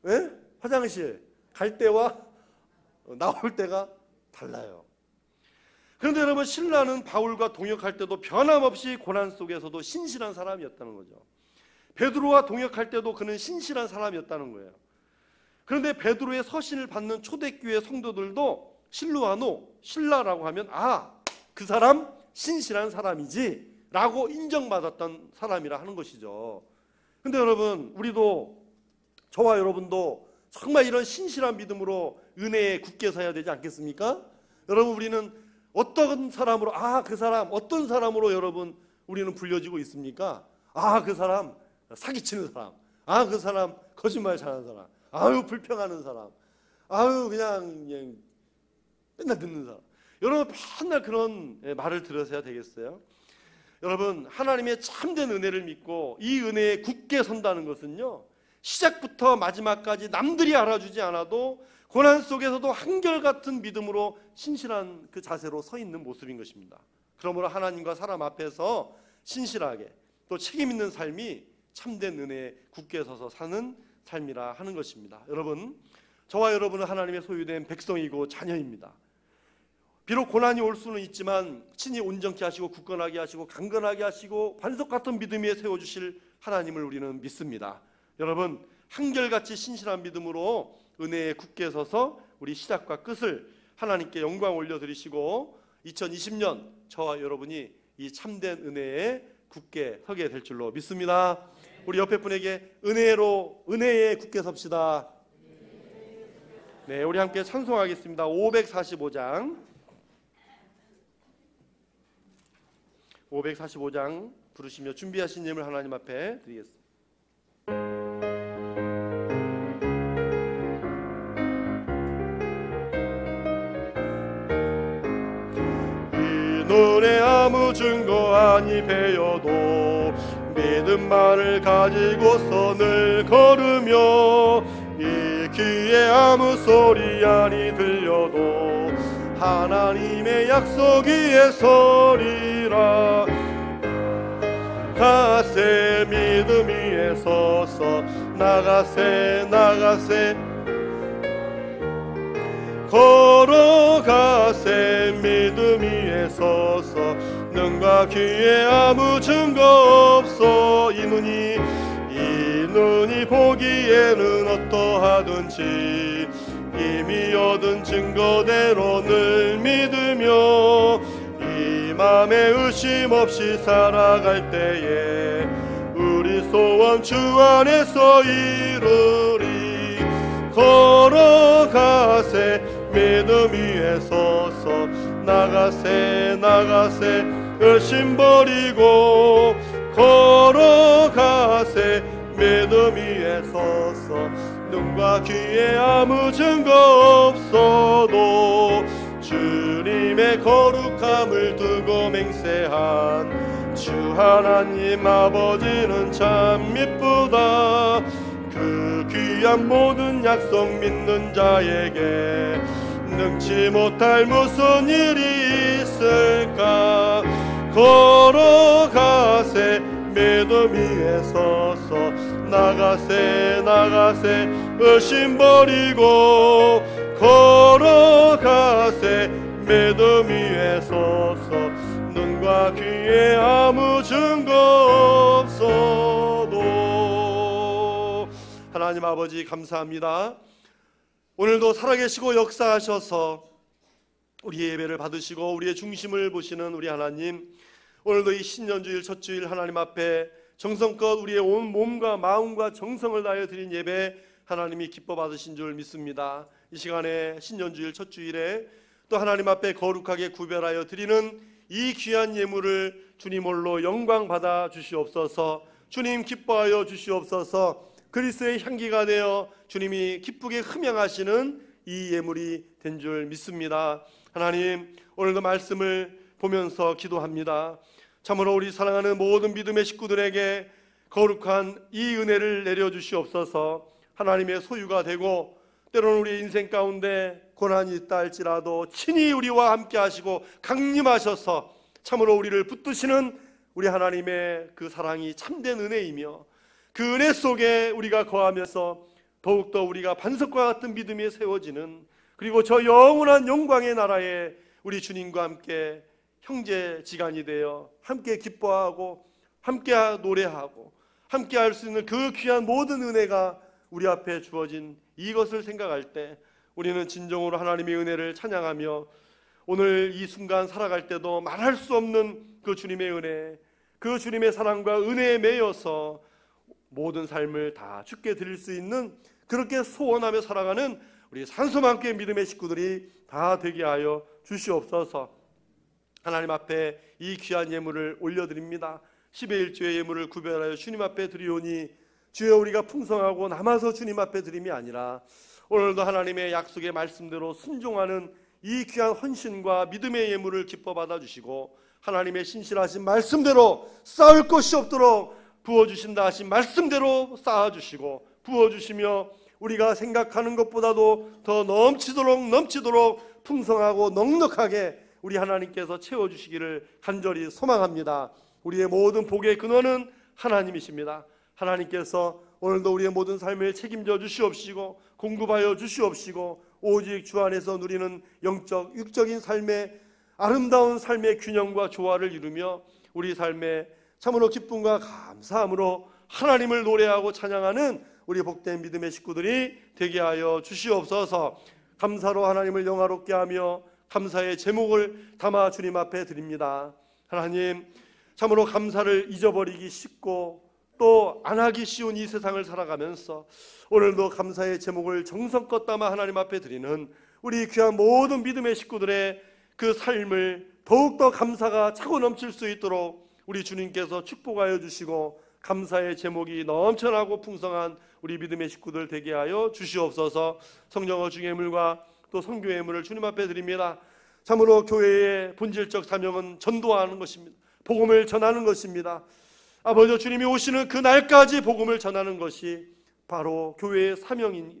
예? 화장실 갈 때와 나올 때가 달라요. 그런데 여러분, 신라는 바울과 동역할 때도 변함없이 고난 속에서도 신실한 사람이었다는 거죠. 베드로와 동역할 때도 그는 신실한 사람이었다는 거예요. 그런데 베드로의 서신을 받는 초대교회 성도들도 실루아노, 신라라고 하면 그 사람 신실한 사람이지 라고 인정받았던 사람이라 하는 것이죠. 근데 여러분, 우리도, 저와 여러분도 정말 이런 신실한 믿음으로 은혜에 굳게 서야 되지 않겠습니까? 여러분, 우리는 어떤 사람으로, 그 사람 어떤 사람으로 여러분 우리는 불려지고 있습니까? 그 사람 사기치는 사람, 그 사람 거짓말 잘하는 사람, 불평하는 사람, 그냥 맨날 듣는 사람. 여러분, 맨날 그런 말을 들으셔야 되겠어요? 여러분, 하나님의 참된 은혜를 믿고 이 은혜에 굳게 선다는 것은요, 시작부터 마지막까지 남들이 알아주지 않아도 고난 속에서도 한결같은 믿음으로 신실한 그 자세로 서 있는 모습인 것입니다. 그러므로 하나님과 사람 앞에서 신실하게 또 책임 있는 삶이 참된 은혜에 굳게 서서 사는 삶이라 하는 것입니다. 여러분, 저와 여러분은 하나님의 소유된 백성이고 자녀입니다. 비록 고난이 올 수는 있지만 친히 온전케 하시고 굳건하게 하시고 강건하게 하시고 반석 같은 믿음 위에 세워주실 하나님을 우리는 믿습니다. 여러분, 한결같이 신실한 믿음으로 은혜에 굳게 서서 우리 시작과 끝을 하나님께 영광 올려드리시고 2020년 저와 여러분이 이 참된 은혜에 굳게 서게 될 줄로 믿습니다. 우리 옆에 분에게 은혜에 굳게 섭시다. 네, 우리 함께 찬송하겠습니다. 545장 부르시며 준비하신 예물 하나님 앞에 드리겠습니다. 이 눈에 아무 증거 아니 배어도 믿음만을 가지고서 늘 걸으며 이 귀에 아무 소리 아니 들려도 하나님의 약속 위에 서리라. 가세 믿음 위에 서서 나가세 걸어가세 믿음 위에 서서 눈과 귀에 아무 증거 없어 이 눈이 보기에는 어떠하든지 이미 얻은 증거대로 늘 믿으며 이 맘에 의심 없이 살아갈 때에 우리 소원 주 안에서 이루리. 걸어가세 믿음 위에 서서 나가세 의심 버리고 걸어가세 믿음 위에 서서 눈과 귀에 아무 증거 없어도 주님의 거룩함을 두고 맹세한 주 하나님 아버지는 참 미쁘다. 그 귀한 모든 약속 믿는 자에게 능치 못할 무슨 일이 있을까. 걸어가세 믿음 위에 서서 나가세 의심 버리고 걸어가세 믿음 위에 서서 눈과 귀에 아무 증거 없어도. 하나님 아버지 감사합니다. 오늘도 살아계시고 역사하셔서 우리의 예배를 받으시고 우리의 중심을 보시는 우리 하나님, 오늘도 이 신년주일 첫 주일 하나님 앞에 정성껏 우리의 온 몸과 마음과 정성을 다하여 드린 예배 하나님이 기뻐 받으신 줄 믿습니다. 이 시간에 신년주일 첫 주일에 또 하나님 앞에 거룩하게 구별하여 드리는 이 귀한 예물을 주님 홀로 영광 받아 주시옵소서. 주님 기뻐하여 주시옵소서. 그리스도의 향기가 되어 주님이 기쁘게 흠양하시는 이 예물이 된 줄 믿습니다. 하나님, 오늘도 말씀을 보면서 기도합니다. 참으로 우리 사랑하는 모든 믿음의 식구들에게 거룩한 이 은혜를 내려주시옵소서. 하나님의 소유가 되고 때로는 우리 인생 가운데 고난이 있다 할지라도 친히 우리와 함께 하시고 강림하셔서 참으로 우리를 붙드시는 우리 하나님의 그 사랑이 참된 은혜이며 그 은혜 속에 우리가 거하면서 더욱더 우리가 반석과 같은 믿음이 세워지는, 그리고 저 영원한 영광의 나라에 우리 주님과 함께 형제지간이 되어 함께 기뻐하고 함께 노래하고 함께 할 수 있는 그 귀한 모든 은혜가 우리 앞에 주어진 이것을 생각할 때 우리는 진정으로 하나님의 은혜를 찬양하며 오늘 이 순간 살아갈 때도 말할 수 없는 그 주님의 은혜, 그 주님의 사랑과 은혜에 매여서 모든 삶을 다 주께 드릴 수 있는, 그렇게 소원하며 살아가는 우리 산소만교회 믿음의 식구들이 다 되게 하여 주시옵소서. 하나님 앞에 이 귀한 예물을 올려드립니다. 10의 1조의 예물을 구별하여 주님 앞에 드리오니 주여 우리가 풍성하고 남아서 주님 앞에 드림이 아니라 오늘도 하나님의 약속의 말씀대로 순종하는 이 귀한 헌신과 믿음의 예물을 기뻐 받아주시고 하나님의 신실하신 말씀대로 쌓을 것이 없도록 부어주신다 하신 말씀대로 쌓아주시고 부어주시며 우리가 생각하는 것보다도 더 넘치도록 풍성하고 넉넉하게 우리 하나님께서 채워주시기를 간절히 소망합니다. 우리의 모든 복의 근원은 하나님이십니다. 하나님께서 오늘도 우리의 모든 삶을 책임져 주시옵시고 공급하여 주시옵시고 오직 주 안에서 누리는 영적 육적인 삶의 아름다운 삶의 균형과 조화를 이루며 우리 삶에 참으로 기쁨과 감사함으로 하나님을 노래하고 찬양하는 우리 복된 믿음의 식구들이 되게 하여 주시옵소서. 감사로 하나님을 영화롭게 하며 감사의 제목을 담아 주님 앞에 드립니다. 하나님, 참으로 감사를 잊어버리기 쉽고 또 안 하기 쉬운 이 세상을 살아가면서 오늘도 감사의 제목을 정성껏 담아 하나님 앞에 드리는 우리 귀한 모든 믿음의 식구들의 그 삶을 더욱더 감사가 차고 넘칠 수 있도록 우리 주님께서 축복하여 주시고 감사의 제목이 넘쳐나고 풍성한 우리 믿음의 식구들 되게 하여 주시옵소서. 성령의 중예물과 또 선교의 예물을 주님 앞에 드립니다. 참으로 교회의 본질적 사명은 전도하는 것입니다. 복음을 전하는 것입니다. 아버지, 주님이 오시는 그 날까지 복음을 전하는 것이 바로 교회의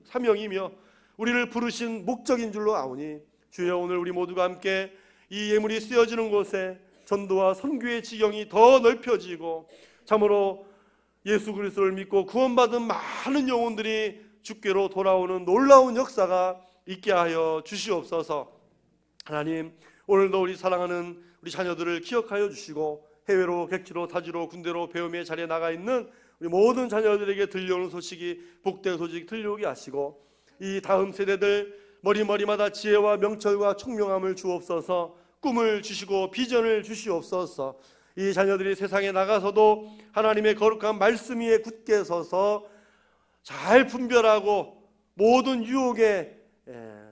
사명이며 우리를 부르신 목적인 줄로 아오니 주여, 오늘 우리 모두가 함께 이 예물이 쓰여지는 곳에 전도와 선교의 지경이 더 넓혀지고 참으로 예수 그리스도를 믿고 구원받은 많은 영혼들이 주께로 돌아오는 놀라운 역사가 있게 하여 주시옵소서. 하나님, 오늘도 우리 사랑하는 우리 자녀들을 기억하여 주시고 해외로 객지로 타지로 군대로 배움의 자리에 나가 있는 우리 모든 자녀들에게 들려오는 소식이 복된 소식 들려오게 하시고 이 다음 세대들 머리마다 지혜와 명철과 총명함을 주옵소서. 꿈을 주시고 비전을 주시옵소서. 이 자녀들이 세상에 나가서도 하나님의 거룩한 말씀 위에 굳게 서서 잘 분별하고 모든 유혹에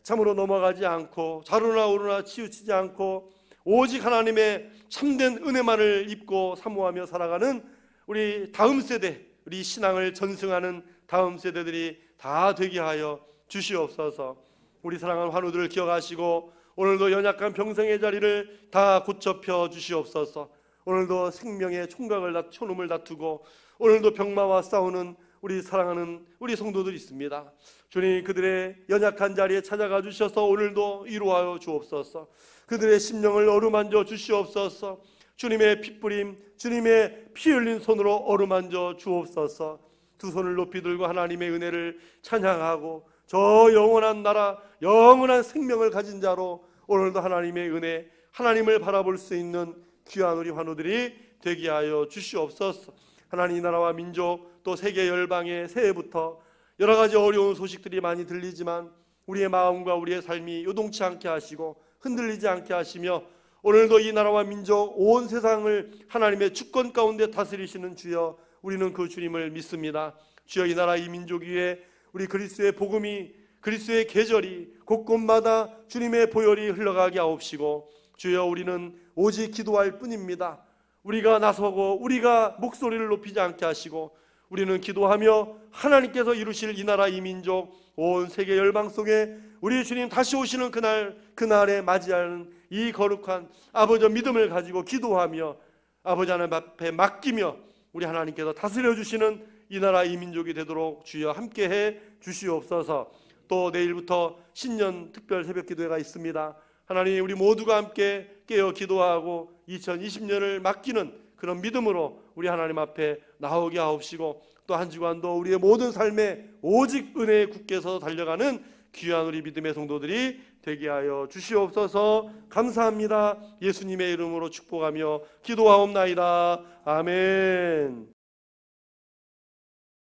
참으로 넘어가지 않고 좌로나 우로나 치우치지 않고 오직 하나님의 참된 은혜만을 입고 사모하며 살아가는 우리 다음 세대, 우리 신앙을 전승하는 다음 세대들이 다 되게 하여 주시옵소서. 우리 사랑하는 환우들을 기억하시고 오늘도 연약한 병성의 자리를 다 고쳐펴 주시옵소서. 오늘도 생명의 총각을 초놈을 다투고 오늘도 병마와 싸우는 우리 사랑하는 우리 성도들이 있습니다. 주님, 그들의 연약한 자리에 찾아가 주셔서 오늘도 위로하여 주옵소서. 그들의 심령을 어루만져 주시옵소서. 주님의 핏부림, 주님의 피 흘린 손으로 어루만져 주옵소서. 두 손을 높이 들고 하나님의 은혜를 찬양하고 저 영원한 나라, 영원한 생명을 가진 자로 오늘도 하나님의 은혜, 하나님을 바라볼 수 있는 귀한 우리 환우들이 되게 하여 주시옵소서. 하나님, 이 나라와 민족 또 세계 열방의 새해부터 여러 가지 어려운 소식들이 많이 들리지만 우리의 마음과 우리의 삶이 요동치 않게 하시고 흔들리지 않게 하시며 오늘도 이 나라와 민족 온 세상을 하나님의 주권 가운데 다스리시는 주여, 우리는 그 주님을 믿습니다. 주여, 이 나라 이 민족 위에 우리 그리스도의 복음이, 그리스도의 계절이 곳곳마다 주님의 보혈이 흘러가게 하옵시고, 주여, 우리는 오직 기도할 뿐입니다. 우리가 나서고 우리가 목소리를 높이지 않게 하시고, 우리는 기도하며 하나님께서 이루실 이 나라 이 민족 온 세계 열방 속에 우리 주님 다시 오시는 그날에 맞이하는 이 거룩한 아버지 믿음을 가지고 기도하며 아버지 하나님 앞에 맡기며 우리 하나님께서 다스려 주시는 이 나라 이 민족이 되도록 주여 함께해 주시옵소서. 또 내일부터 신년 특별 새벽 기도회가 있습니다. 하나님, 우리 모두가 함께 깨어 기도하고 2020년을 맡기는 그런 믿음으로 우리 하나님 앞에 나오게 하옵시고, 또 한 주간도 우리의 모든 삶에 오직 은혜에 굳게 서 달려가는 귀한 우리 믿음의 성도들이 되게 하여 주시옵소서. 감사합니다. 예수님의 이름으로 축복하며 기도하옵나이다. 아멘.